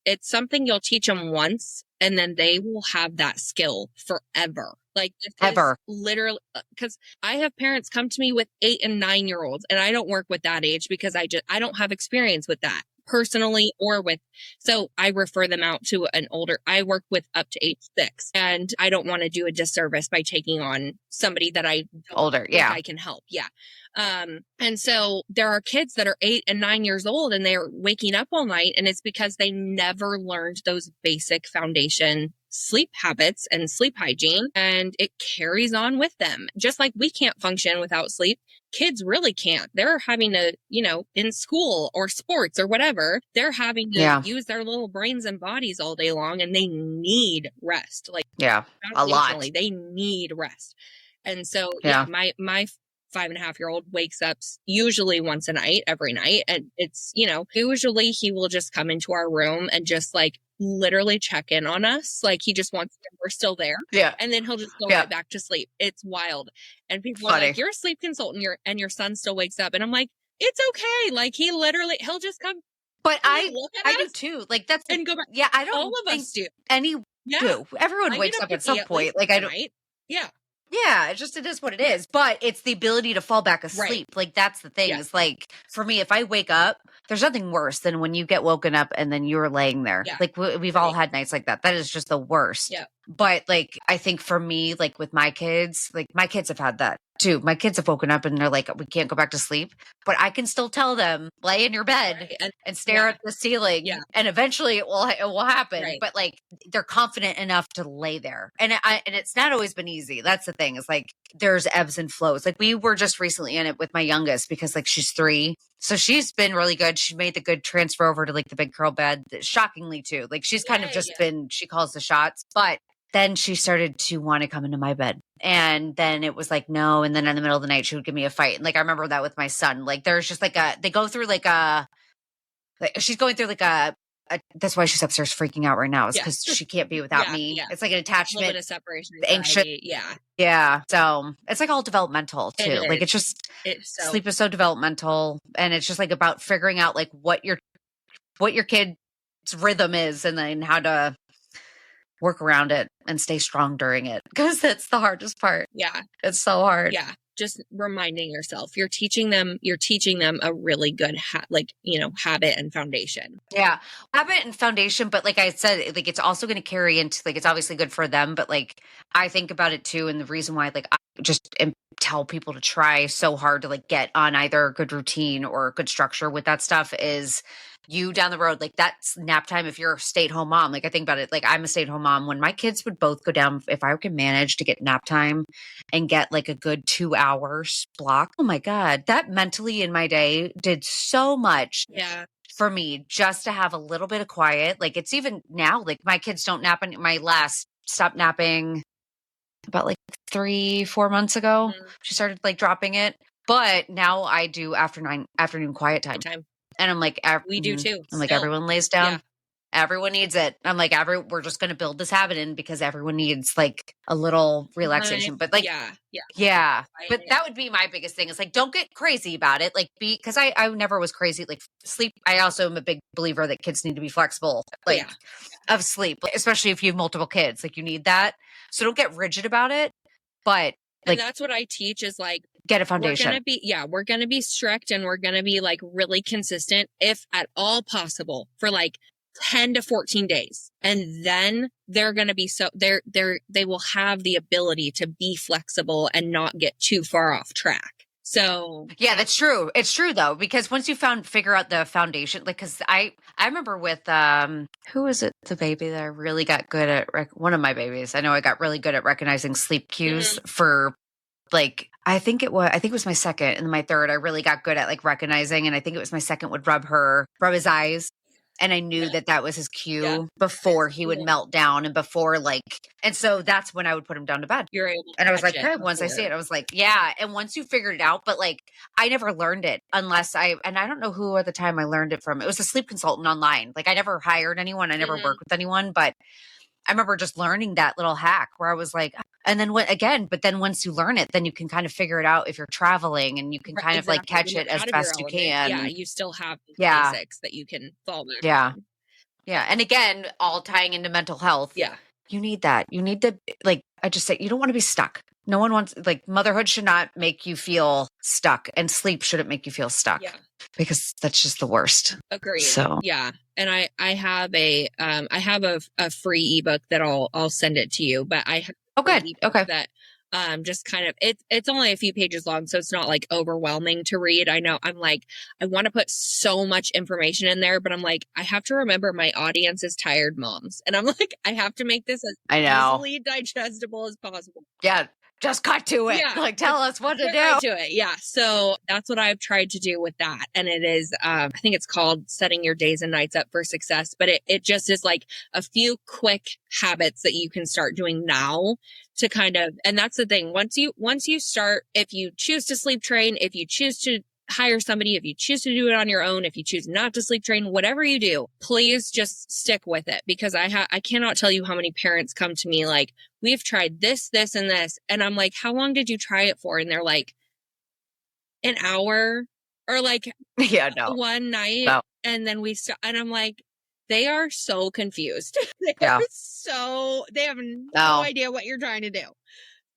it's something you'll teach them once, and then they will have that skill forever. Like ever. Literally, because I have parents come to me with 8 and 9-year-olds, and I don't work with that age because I don't have experience with that personally so I refer them out to I work with up to age 6, and I don't want to do a disservice by taking on somebody that I can help. Yeah. And so there are kids that are 8 and 9 years old, and they're waking up all night, and it's because they never learned those basic foundation sleep habits and sleep hygiene, and it carries on with them. Just like we can't function without sleep, kids really can't. They're having to, in school or sports or whatever, they're having to use their little brains and bodies all day long, and they need rest. Like, a lot. They need rest. And so, my 5.5-year-old wakes up usually once a night, every night. And it's, usually he will just come into our room and just like literally check in on us. Like he just wants to, we're still there. Yeah. And then he'll just go Yeah. right back to sleep. It's wild. And people are Funny. like, you're a sleep consultant, and your son still wakes up. And I'm like, it's okay. Like he'll just come. But I do us too. Like that's and go back. yeah, I don't All of think us do. any Yeah. do. Everyone I wakes get up to at some pee at point. least Like I at don't night. Yeah. Yeah, it is what it is. But it's the ability to fall back asleep. Right. Like that's the thing. Yeah. Is like for me, if I wake up, there's nothing worse than when you get woken up and then you're laying there. Yeah. Like we've all had nights like that. That is just the worst. Yeah. But like I think for me, like with my kids, like my kids have had that too. My kids have woken up and they're like, we can't go back to sleep. But I can still tell them, lay in your bed and stare at the ceiling. Yeah. And eventually it will happen. Right. But like they're confident enough to lay there. And it's not always been easy. That's the thing. Is like there's ebbs and flows. Like we were just recently in it with my youngest because like she's 3. So she's been really good. She made the good transfer over to like the big curl bed, shockingly too. Like she's kind of just been, she calls the shots, but then she started to want to come into my bed. And then it was like, no. And then in the middle of the night, she would give me a fight. And like, I remember that with my son, like there's just like they go through she's going through like that's why she's upstairs freaking out right now is because she can't be without me. Yeah. It's like an attachment, a little bit of separation, anxious. Yeah. So it's like all developmental too. Like it's just sleep is so developmental, and it's just like about figuring out like what your kid's rhythm is, and then how to work around it and stay strong during it, because that's the hardest part. Yeah, it's so hard. Yeah. Just reminding yourself, you're teaching them a really good habit and foundation. Yeah. Habit and foundation. But like I said, like it's also going to carry into like, it's obviously good for them, but like I think about it too. And the reason why like I just tell people to try so hard to like get on either a good routine or a good structure with that stuff is you down the road, like that's nap time. If you're a stay-at-home mom, like I think about it, like I'm a stay-at-home mom. When my kids would both go down, if I can manage to get nap time and get like a good 2 hours block, oh my God, that mentally in my day did so much. Yeah. For me, just to have a little bit of quiet. Like it's even now, like my kids don't nap. My last stopped napping about like 3-4 months ago. Mm-hmm. She started like dropping it, but now I do afternoon quiet time. And I'm like, we do too. I'm like, everyone lays down. Yeah. Everyone needs it. I'm like, we're just going to build this habit in because everyone needs like a little relaxation. But like, yeah. But that would be my biggest thing is like, don't get crazy about it. Like because I never was crazy. Like sleep. I also am a big believer that kids need to be flexible, like of sleep, especially if you have multiple kids, like you need that. So don't get rigid about it. But like, and that's what I teach is like, get a foundation. We're going to be strict and we're going to be like really consistent if at all possible for like 10 to 14 days. And then they're going to be they will have the ability to be flexible and not get too far off track. So yeah, that's true. It's true though, because once you figure out the foundation, like, cause I remember with, who was it? The baby that I really got good at, one of my babies. I know I got really good at recognizing sleep cues for like, I think it was my second, and my third, I really got good at like recognizing. And I think it was my second would rub his eyes. And I knew that was his cue before he would melt down and before like, and so that's when I would put him down to bed. You're able to and I was like, hey, once I see it, I was like, yeah. And once you figured it out, but like, I never learned it unless and I don't know who at the time I learned it from. It was a sleep consultant online. Like I never hired anyone. I never worked with anyone, but I remember just learning that little hack where I was like, and then but then once you learn it, then you can kind of figure it out if you're traveling and you can kind of like catch it as best you can. Yeah. You still have the basics that you can fall back. Yeah. Yeah. And again, all tying into mental health. Yeah. You need that. You need to like, I just say, you don't want to be stuck. No one wants, like motherhood should not make you feel stuck, and sleep shouldn't make you feel stuck. Yeah. Because that's just the worst. Agreed. So yeah. And I have a free ebook that I'll send it to you, but I have okay. That just kind of it's only a few pages long, so it's not like overwhelming to read. I know I'm like, I want to put so much information in there, but I'm like, I have to remember my audience is tired moms. And I'm like, I have to make this as easily digestible as possible. Yeah. Just cut to it. Yeah. Like, tell us what to do. Right to it. Yeah. So that's what I've tried to do with that. And it is, I think it's called Setting Your Days and Nights Up for Success. But it just is like a few quick habits that you can start doing now to kind of, and that's the thing. Once you start, if you choose to sleep train, if you choose to hire somebody, if you choose to do it on your own, if you choose not to sleep train, whatever you do, please just stick with it, because I cannot tell you how many parents come to me like, we've tried this, this, and this. And I'm like, how long did you try it for? And they're like, an hour, or like one night. No. And then and I'm like, they are so confused. They have no idea what you're trying to do.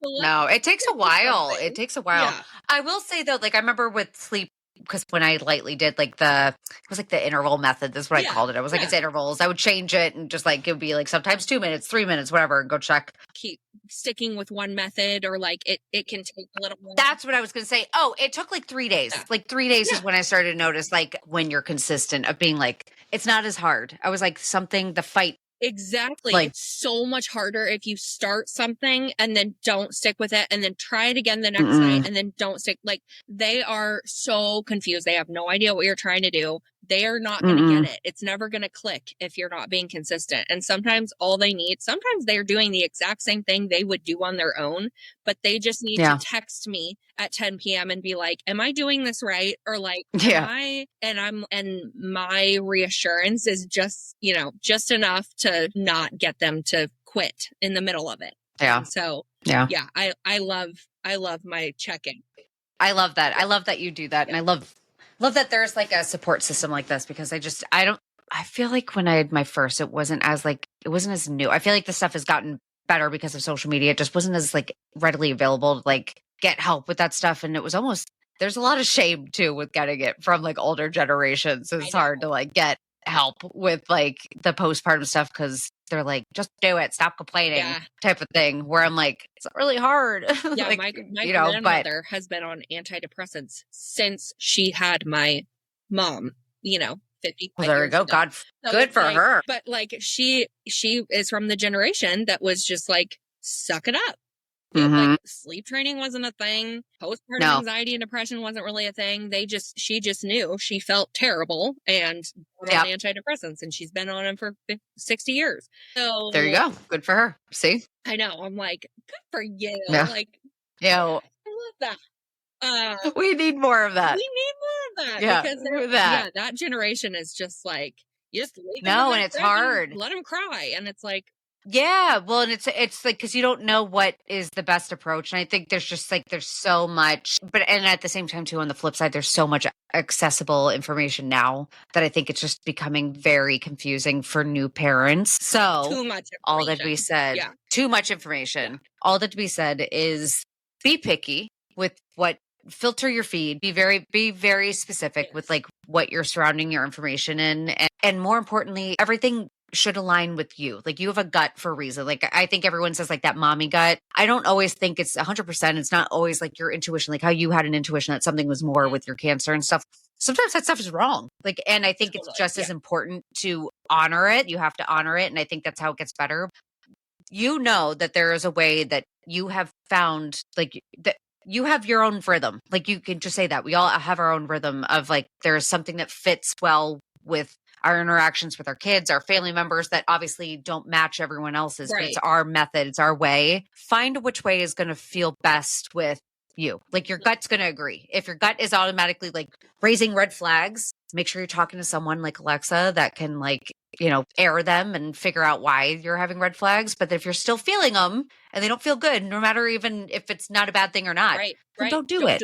No, it takes a while. It takes a while. Yeah. I will say though, like I remember with sleep, because when I lightly did like it was like the interval method. That's what I called it. I was like, it's intervals. I would change it and just like, it would be like sometimes 2 minutes, 3 minutes, whatever, and go check. Keep sticking with one method, or like it can take a little more. That's what I was going to say. Oh, it took like 3 days. Like 3 days is when I started to notice, like when you're consistent of being like, it's not as hard. I was like the fight. Exactly. Like, it's so much harder if you start something and then don't stick with it, and then try it again the next night and then don't stick. Like, they are so confused. They have no idea what you're trying to do. They are not going to get it. It's never going to click if you're not being consistent. And sometimes sometimes they're doing the exact same thing they would do on their own, but they just need to text me at 10 p.m. and be like, am I doing this right? Or like, and my reassurance is just, just enough to not get them to quit in the middle of it. Yeah. And so, I love my check-in. I love that. I love that you do that. And I love that there's like a support system like this, because I feel like when I had my first, it wasn't as new. I feel like the stuff has gotten better because of social media. It just wasn't as like readily available to like get help with that stuff. And it was there's a lot of shame too with getting it from like older generations. It's hard to like get help with like the postpartum stuff, because they're like, just do it, stop complaining type of thing, where I'm like, it's really hard. Yeah. Like, my grandmother has been on antidepressants since she had my mom, 50. Well, there you go. Ago. God, so good for her. But like, she is from the generation that was just like, suck it up. Like, sleep training wasn't a thing. Postpartum anxiety and depression wasn't really a thing. She just knew she felt terrible and on antidepressants, and she's been on them for 60 years. So there you go. Good for her. See? I know. I'm like, good for you. Yeah. Like, I love that. We need more of that. We need more of that. Yeah, because that generation is just like, you just leave them and it's hard. Let them cry. And it's like, yeah, well, and it's like, because you don't know what is the best approach, and I think there's just like there's so much, and at the same time too, on the flip side, there's so much accessible information now that I think it's just becoming very confusing for new parents. So too much information. All that we said, too much information. Yeah. All that we said is be picky with what. Filter your feed. Be very specific with like what you're surrounding your information in, and more importantly, everything should align with you. Like, you have a gut for a reason. Like, I think everyone says like that mommy gut. I don't always think it's 100%. It's not always like your intuition, like how you had an intuition that something was more with your cancer and stuff. Sometimes that stuff is wrong. Like, and I think it's just as important to honor it. You have to honor it. And I think that's how it gets better. You know that there is a way that you have found, like, that you have your own rhythm. Like, you can just say that we all have our own rhythm of like, there is something that fits well with our interactions with our kids, our family members that obviously don't match everyone else's, but it's our method, it's our way. Find which way is going to feel best with you. Like, your gut's going to agree. If your gut is automatically like raising red flags, make sure you're talking to someone like Alexa that can like, air them and figure out why you're having red flags. But if you're still feeling them and they don't feel good, no matter even if it's not a bad thing or not, then don't do it.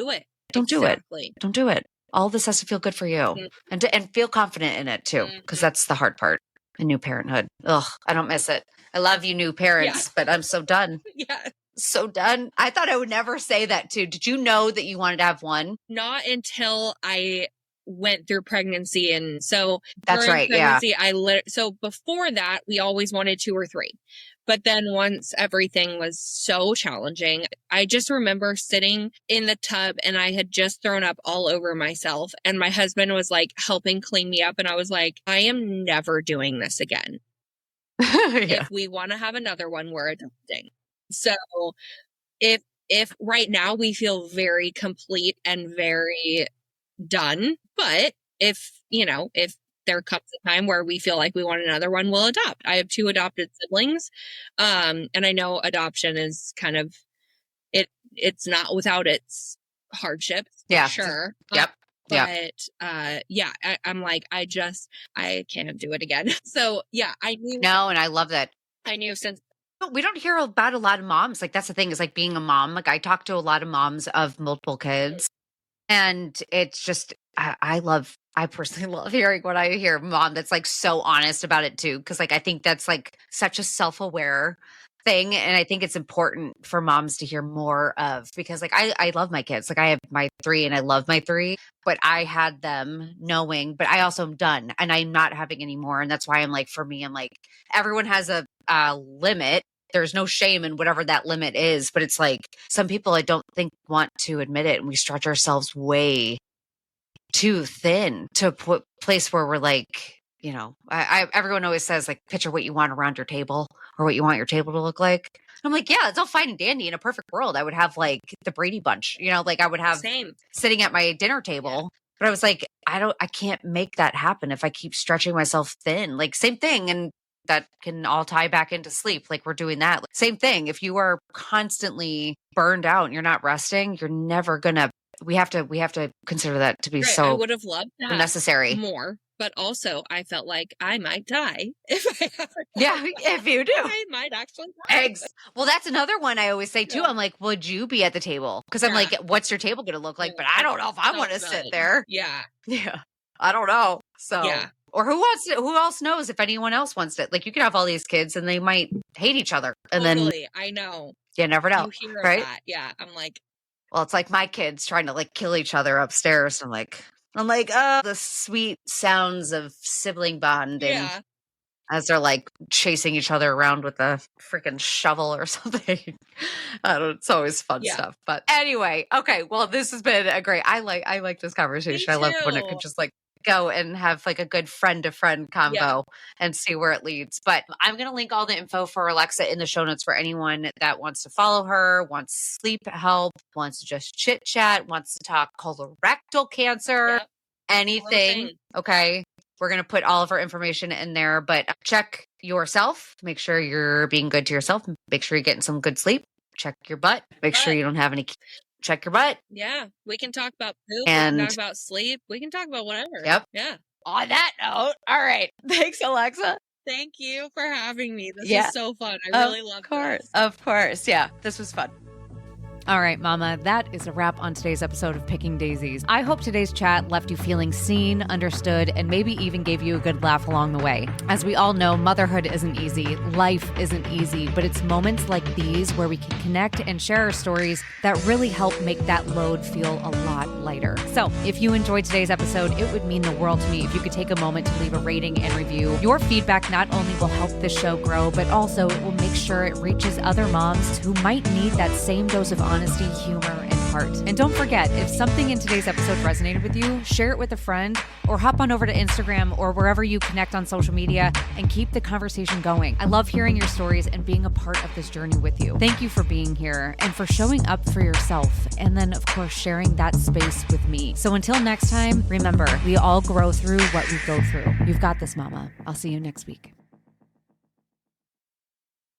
Don't do it. Don't do it. All this has to feel good for you and feel confident in it too, because that's the hard part in new parenthood. Ugh, I don't miss it. I love you, new parents, but I'm so done. So done. I thought I would never say that too. Did you know that you wanted to have one? Not until I went through pregnancy. And so that's right. So before that, we always wanted 2 or 3. But then once everything was so challenging, I just remember sitting in the tub and I had just thrown up all over myself. And my husband was like helping clean me up. And I was like, I am never doing this again. If we want to have another one, we're adopting. So if right now we feel very complete and very done, but if there comes a time where we feel like we want another one, we'll adopt. I have 2 adopted siblings. And I know adoption is kind of, it's not without its hardships. Yeah. Sure. Yep. But I'm like, I can't do it again. So yeah, I knew. No, and I love that. I knew since. We don't hear about a lot of moms. Like, that's the thing, is like being a mom. Like, I talk to a lot of moms of multiple kids, and it's just, I personally love hearing when I hear mom that's like so honest about it too. Cause like, I think that's like such a self-aware thing. And I think it's important for moms to hear more of, because like, I love my kids. Like, I have my 3 and I love my 3, but I had them knowing, but I also am done and I'm not having any more. And that's why I'm like, for me, I'm like, everyone has a limit. There's no shame in whatever that limit is, but it's like some people I don't think want to admit it. And we stretch ourselves way too thin to a place where we're like, you know, everyone always says like, picture what you want around your table or what you want your table to look like. I'm like, yeah, it's all fine and dandy. In a perfect world, I would have like the Brady Bunch, you know, like I would have sitting at my dinner table. But I was like, I can't make that happen if I keep stretching myself thin. Like, same thing. And that can all tie back into sleep. Like, we're doing that. Same thing. If you are constantly burned out and you're not resting, you're never gonna, we have to consider that to be so I would have loved that necessary more. But also I felt like I might die if I have if you do. I might actually die. Well, that's another one I always say too. I'm like, would you be at the table? Because I'm like, what's your table going to look like? But I don't know if I want to sit there. Yeah. I don't know. So or who else knows if anyone else wants it? Like, you could have all these kids and they might hate each other. And then I know. You never know. You hear right? That. Yeah. I'm like, well, it's like my kids trying to like kill each other upstairs. I'm like, oh, the sweet sounds of sibling bonding as they're like chasing each other around with a freaking shovel or something. I don't know. It's always fun stuff. But anyway, okay. Well, this has been a great, I like this conversation. I love when it could just like go and have like a good friend to friend combo and see where it leads. But I'm going to link all the info for Alexa in the show notes for anyone that wants to follow her, wants sleep help, wants to just chit chat, wants to talk colorectal cancer, anything. Okay. We're going to put all of her information in there, but check yourself. Make sure you're being good to yourself. Make sure you're getting some good sleep. Check your butt. Make sure you don't have any. Check your butt. Yeah. We can talk about poop. And we can talk about sleep. We can talk about whatever. Yep. Yeah. On that note, all right. Thanks, Alexa. Thank you for having me. This was so fun. I really loved it. Of course. Yeah. This was fun. All right, Mama, that is a wrap on today's episode of Picking Daisies. I hope today's chat left you feeling seen, understood, and maybe even gave you a good laugh along the way. As we all know, motherhood isn't easy, life isn't easy, but it's moments like these where we can connect and share our stories that really help make that load feel a lot lighter. So if you enjoyed today's episode, it would mean the world to me if you could take a moment to leave a rating and review. Your feedback not only will help this show grow, but also it will make sure it reaches other moms who might need that same dose of honesty, humor, and heart. And don't forget, if something in today's episode resonated with you, share it with a friend or hop on over to Instagram or wherever you connect on social media and keep the conversation going. I love hearing your stories and being a part of this journey with you. Thank you for being here and for showing up for yourself. And then, of course, sharing that space with me. So until next time, remember, we all grow through what we go through. You've got this, Mama. I'll see you next week.